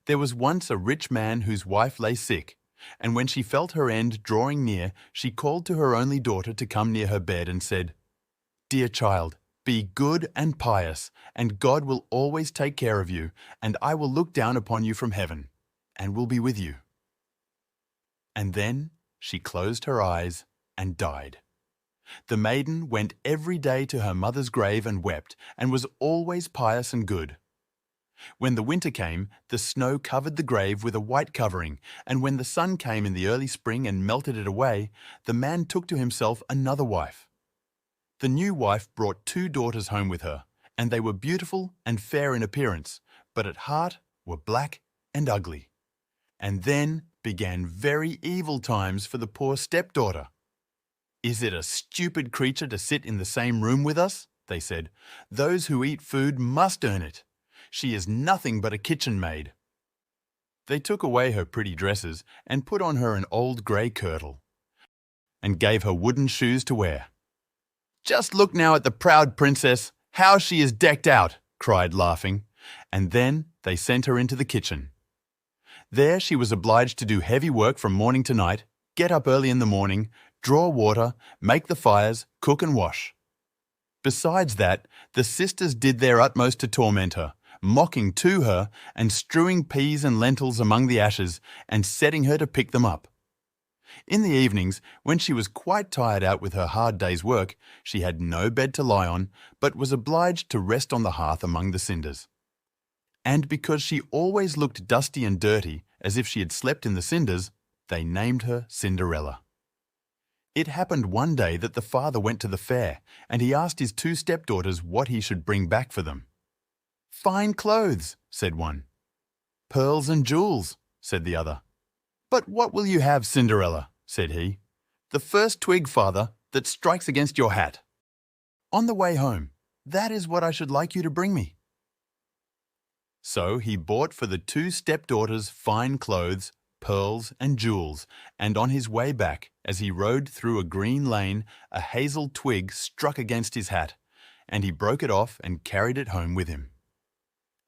There was once a rich man whose wife lay sick, and when she felt her end drawing near, she called to her only daughter to come near her bed and said, "Dear child, be good and pious, and God will always take care of you, and I will look down upon you from heaven, and will be with you." And then she closed her eyes and died. The maiden went every day to her mother's grave and wept, and was always pious and good. When the winter came, the snow covered the grave with a white covering, and when the sun came in the early spring and melted it away, the man took to himself another wife. The new wife brought 2 daughters home with her, and they were beautiful and fair in appearance, but at heart were black and ugly. And then began very evil times for the poor stepdaughter. "Is it a stupid creature to sit in the same room with us?" they said. "Those who eat food must earn it. She is nothing but a kitchen maid." They took away her pretty dresses and put on her an old grey kirtle, and gave her wooden shoes to wear. "Just look now at the proud princess, how she is decked out," cried laughing, and then they sent her into the kitchen. There she was obliged to do heavy work from morning to night, get up early in the morning, draw water, make the fires, cook and wash. Besides that, the sisters did their utmost to torment her, mocking to her and strewing peas and lentils among the ashes and setting her to pick them up. In the evenings, when she was quite tired out with her hard day's work, she had no bed to lie on, but was obliged to rest on the hearth among the cinders. And because she always looked dusty and dirty, as if she had slept in the cinders, they named her Cinderella. It happened one day that the father went to the fair, and he asked his 2 stepdaughters what he should bring back for them. "Fine clothes," said one. "Pearls and jewels," said the other. "But what will you have, Cinderella?" said he. "The first twig, father, that strikes against your hat. On the way home, that is what I should like you to bring me." So he bought for the 2 stepdaughters fine clothes, pearls and jewels, and on his way back, as he rode through a green lane, a hazel twig struck against his hat, and he broke it off and carried it home with him.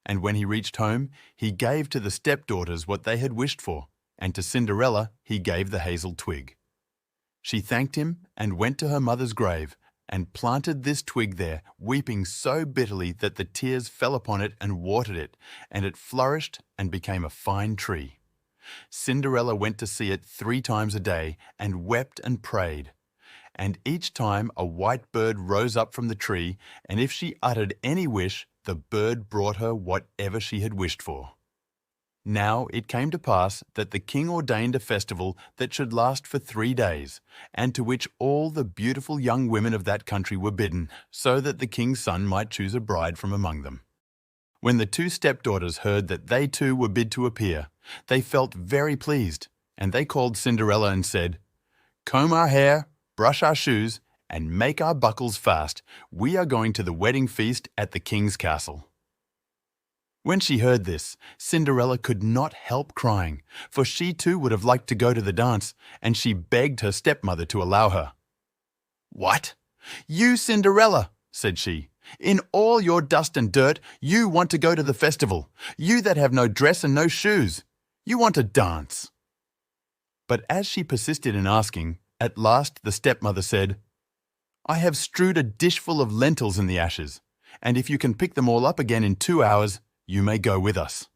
And when he reached home, he gave to the stepdaughters what they had wished for, and to Cinderella he gave the hazel twig. She thanked him and went to her mother's grave, and planted this twig there, weeping so bitterly that the tears fell upon it and watered it, and it flourished and became a fine tree. Cinderella went to see it 3 times a day, and wept and prayed. And each time a white bird rose up from the tree, and if she uttered any wish, the bird brought her whatever she had wished for. Now it came to pass that the king ordained a festival that should last for 3 days, and to which all the beautiful young women of that country were bidden, so that the king's son might choose a bride from among them. When the 2 stepdaughters heard that they too were bid to appear, they felt very pleased, and they called Cinderella and said, "Comb our hair, brush our shoes, and make our buckles fast. We are going to the wedding feast at the king's castle." When she heard this, Cinderella could not help crying, for she too would have liked to go to the dance, and she begged her stepmother to allow her. "What? You, Cinderella," said she, "in all your dust and dirt, you want to go to the festival, you that have no dress and no shoes. You want to dance." But as she persisted in asking, at last the stepmother said, "I have strewed a dishful of lentils in the ashes, and if you can pick them all up again in 2 hours, you may go with us."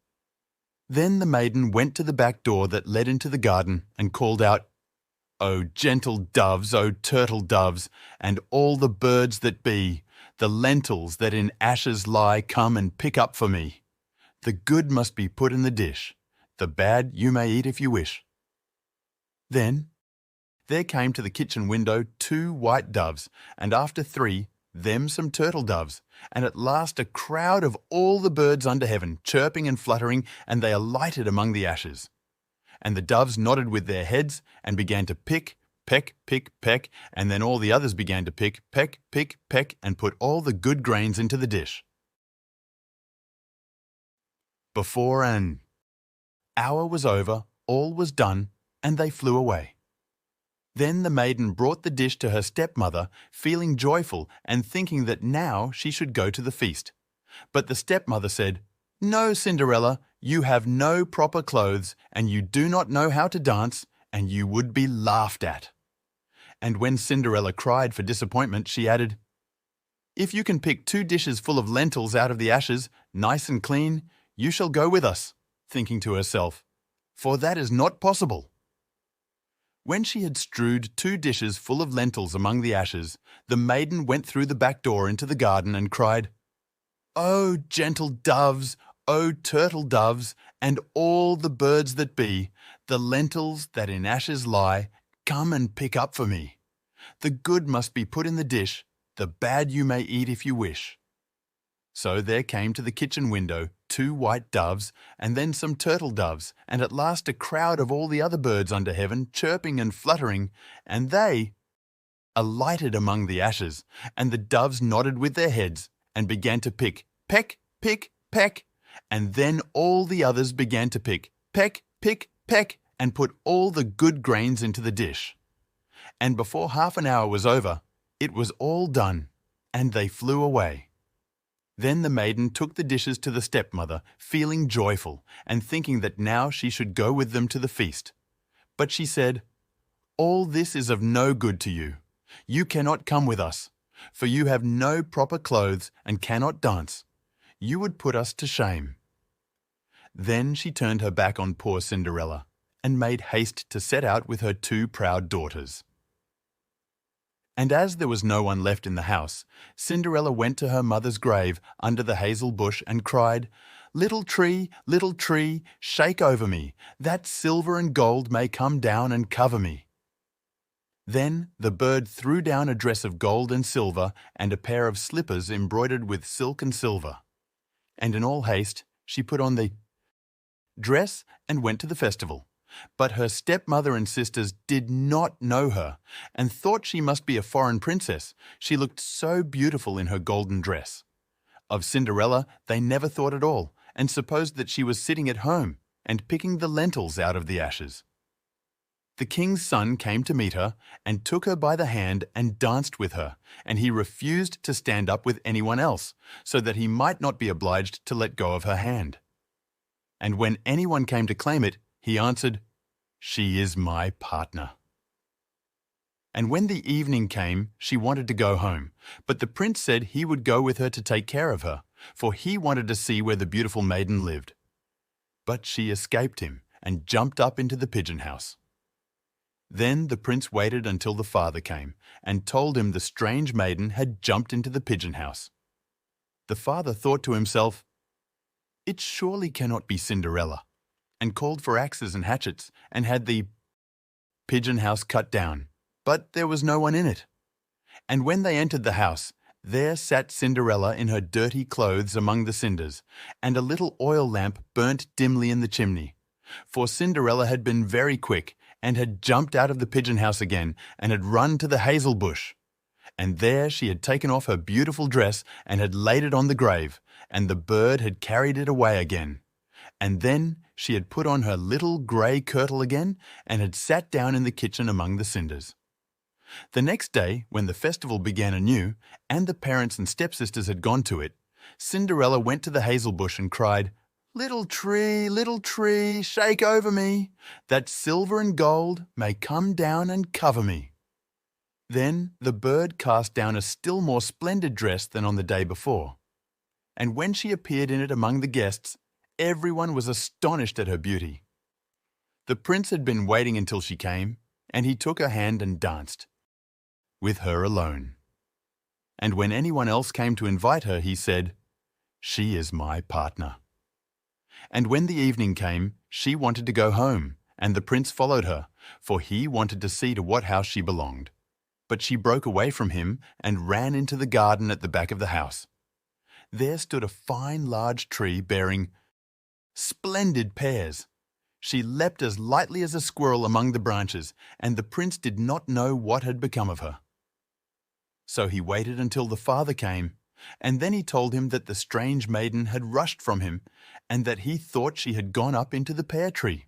Then the maiden went to the back door that led into the garden and called out, "O gentle doves, O turtle doves, and all the birds that be, the lentils that in ashes lie come and pick up for me. The good must be put in the dish, the bad you may eat if you wish." Then there came to the kitchen window 2 white doves, and after 3, them some turtle doves, and at last a crowd of all the birds under heaven, chirping and fluttering, and they alighted among the ashes. And the doves nodded with their heads, and began to pick, peck, pick, peck, and then all the others began to pick, peck, pick, peck, and put all the good grains into the dish. Before an hour was over, all was done, and they flew away. Then the maiden brought the dish to her stepmother, feeling joyful and thinking that now she should go to the feast. But the stepmother said, "No, Cinderella, you have no proper clothes, and you do not know how to dance, and you would be laughed at." And when Cinderella cried for disappointment, she added, "If you can pick 2 dishes full of lentils out of the ashes, nice and clean, you shall go with us," thinking to herself, "for that is not possible." When she had strewed 2 dishes full of lentils among the ashes, the maiden went through the back door into the garden and cried, "O gentle doves, O turtle doves, and all the birds that be, the lentils that in ashes lie, come and pick up for me. The good must be put in the dish, the bad you may eat if you wish." So there came to the kitchen window 2 white doves, and then some turtle doves, and at last a crowd of all the other birds under heaven, chirping and fluttering, and they alighted among the ashes, and the doves nodded with their heads, and began to pick, peck, pick, peck, and then all the others began to pick, peck, pick, peck, and put all the good grains into the dish. And before half an hour was over, it was all done, and they flew away. Then the maiden took the dishes to the stepmother, feeling joyful, and thinking that now she should go with them to the feast. But she said, "All this is of no good to you. You cannot come with us, for you have no proper clothes and cannot dance. You would put us to shame." Then she turned her back on poor Cinderella, and made haste to set out with her 2 proud daughters. And as there was no one left in the house, Cinderella went to her mother's grave under the hazel bush and cried, little tree, shake over me, that silver and gold may come down and cover me." Then the bird threw down a dress of gold and silver and a pair of slippers embroidered with silk and silver. And in all haste she put on the dress and went to the festival. But her stepmother and sisters did not know her, and thought she must be a foreign princess. She looked so beautiful in her golden dress. Of Cinderella they never thought at all, and supposed that she was sitting at home and picking the lentils out of the ashes. The king's son came to meet her, and took her by the hand and danced with her, and he refused to stand up with anyone else, so that he might not be obliged to let go of her hand. And when anyone came to claim it, he answered, "She is my partner." And when the evening came, she wanted to go home, but the prince said he would go with her to take care of her, for he wanted to see where the beautiful maiden lived. But she escaped him and jumped up into the pigeon house. Then the prince waited until the father came, and told him the strange maiden had jumped into the pigeon house. The father thought to himself, "It surely cannot be Cinderella," and called for axes and hatchets, and had the pigeon house cut down, but there was no one in it. And when they entered the house, there sat Cinderella in her dirty clothes among the cinders, and a little oil lamp burnt dimly in the chimney. For Cinderella had been very quick, and had jumped out of the pigeon house again, and had run to the hazel bush. And there she had taken off her beautiful dress, and had laid it on the grave, and the bird had carried it away again. And then she had put on her little grey kirtle again, and had sat down in the kitchen among the cinders. The next day, when the festival began anew, and the parents and stepsisters had gone to it, Cinderella went to the hazel bush and cried, little tree, shake over me, that silver and gold may come down and cover me." Then the bird cast down a still more splendid dress than on the day before. And when she appeared in it among the guests, everyone was astonished at her beauty. The prince had been waiting until she came, and he took her hand and danced, with her alone. And when anyone else came to invite her, he said, "She is my partner." And when the evening came, she wanted to go home, and the prince followed her, for he wanted to see to what house she belonged. But she broke away from him and ran into the garden at the back of the house. There stood a fine large tree bearing splendid pears. She leapt as lightly as a squirrel among the branches, and the prince did not know what had become of her. So he waited until the father came, and then he told him that the strange maiden had rushed from him, and that he thought she had gone up into the pear tree.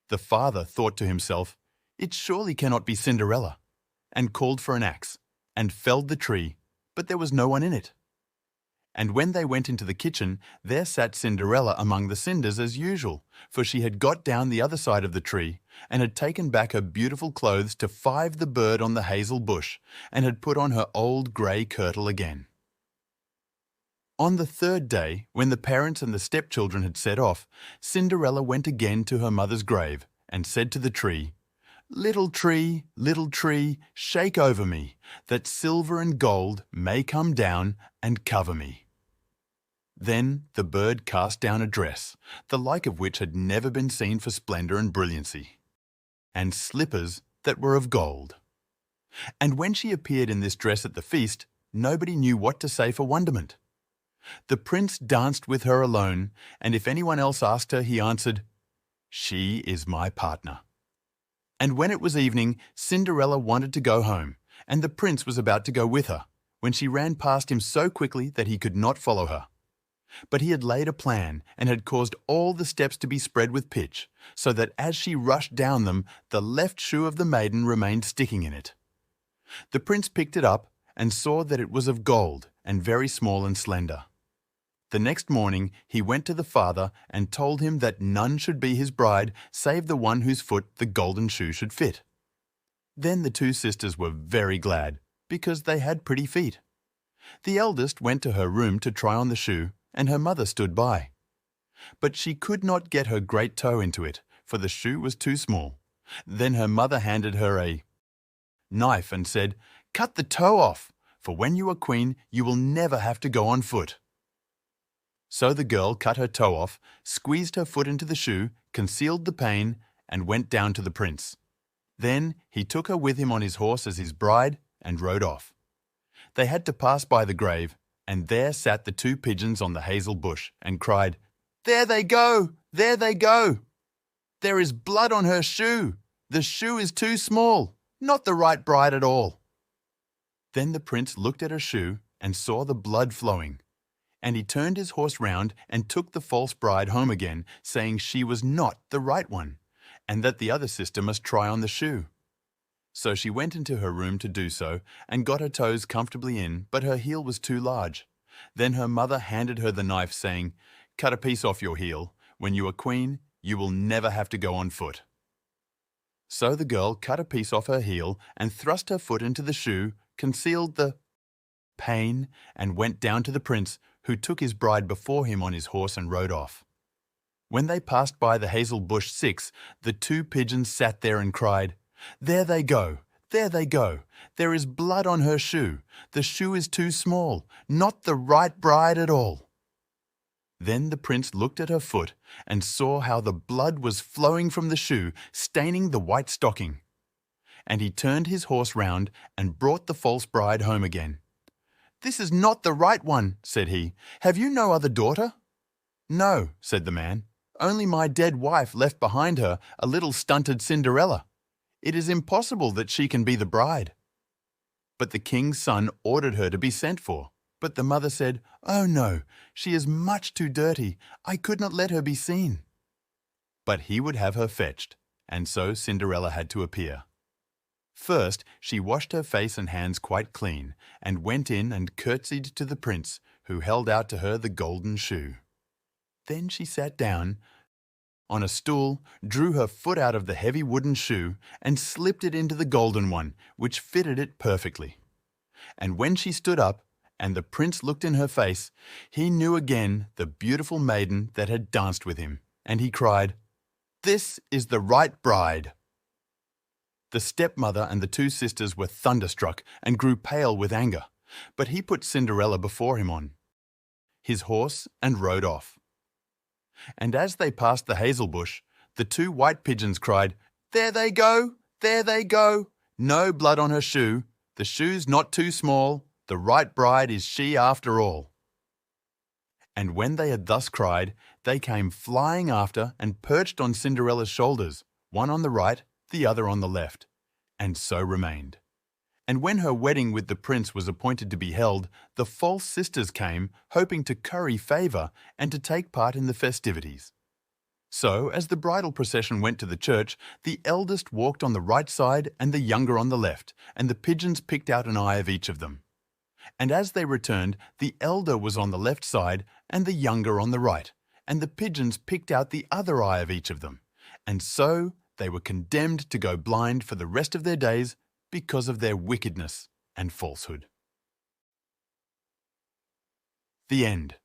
The father thought to himself, "It surely cannot be Cinderella," and called for an axe, and felled the tree, but there was no one in it. And when they went into the kitchen, there sat Cinderella among the cinders as usual, for she had got down the other side of the tree, and had taken back her beautiful clothes to five the bird on the hazel bush, and had put on her old grey kirtle again. On the third day, when the parents and the stepchildren had set off, Cinderella went again to her mother's grave, and said to the tree, little tree, shake over me, that silver and gold may come down and cover me." Then the bird cast down a dress, the like of which had never been seen for splendour and brilliancy, and slippers that were of gold. And when she appeared in this dress at the feast, nobody knew what to say for wonderment. The prince danced with her alone, and if anyone else asked her, he answered, "She is my partner." And when it was evening, Cinderella wanted to go home, and the prince was about to go with her, when she ran past him so quickly that he could not follow her. But he had laid a plan and had caused all the steps to be spread with pitch, so that as she rushed down them, the left shoe of the maiden remained sticking in it. The prince picked it up and saw that it was of gold and very small and slender. The next morning he went to the father and told him that none should be his bride save the one whose foot the golden shoe should fit. Then the two sisters were very glad, because they had pretty feet. The eldest went to her room to try on the shoe, and her mother stood by. But she could not get her great toe into it, for the shoe was too small. Then her mother handed her a knife and said, "Cut the toe off, for when you are queen you will never have to go on foot." So the girl cut her toe off, squeezed her foot into the shoe, concealed the pain, and went down to the prince. Then he took her with him on his horse as his bride and rode off. They had to pass by the grave, and there sat the two pigeons on the hazel bush and cried, "There they go! There they go! There is blood on her shoe! The shoe is too small, not the right bride at all." Then the prince looked at her shoe and saw the blood flowing, and he turned his horse round and took the false bride home again, saying she was not the right one, and that the other sister must try on the shoe. So she went into her room to do so, and got her toes comfortably in, but her heel was too large. Then her mother handed her the knife, saying, "Cut a piece off your heel. When you are queen, you will never have to go on foot." So the girl cut a piece off her heel and thrust her foot into the shoe, concealed the pain, and went down to the prince, who took his bride before him on his horse and rode off. When they passed by the hazel bush 6, the two pigeons sat there and cried, "There they go! There they go! There is blood on her shoe. The shoe is too small, not the right bride at all." Then the prince looked at her foot and saw how the blood was flowing from the shoe, staining the white stocking. And he turned his horse round and brought the false bride home again. "This is not the right one," said he. "Have you no other daughter?" "No," said the man. "Only my dead wife left behind her a little stunted Cinderella. It is impossible that she can be the bride." But the king's son ordered her to be sent for. But the mother said, "Oh no, she is much too dirty. I could not let her be seen." But he would have her fetched, and so Cinderella had to appear. First, she washed her face and hands quite clean, and went in and curtsied to the prince, who held out to her the golden shoe. Then she sat down on a stool, drew her foot out of the heavy wooden shoe, and slipped it into the golden one, which fitted it perfectly. And when she stood up, and the prince looked in her face, he knew again the beautiful maiden that had danced with him, and he cried, "This is the right bride." The stepmother and the two sisters were thunderstruck and grew pale with anger, but he put Cinderella before him on his horse and rode off. And as they passed the hazel bush, the two white pigeons cried, "There they go! There they go! No blood on her shoe. The shoe's not too small. The right bride is she after all." And when they had thus cried, they came flying after and perched on Cinderella's shoulders, one on the right, the other on the left, and so remained. And when her wedding with the prince was appointed to be held, the false sisters came, hoping to curry favour and to take part in the festivities. So, as the bridal procession went to the church, the eldest walked on the right side and the younger on the left, and the pigeons picked out an eye of each of them. And as they returned, the elder was on the left side and the younger on the right, and the pigeons picked out the other eye of each of them. And so they were condemned to go blind for the rest of their days because of their wickedness and falsehood. The end.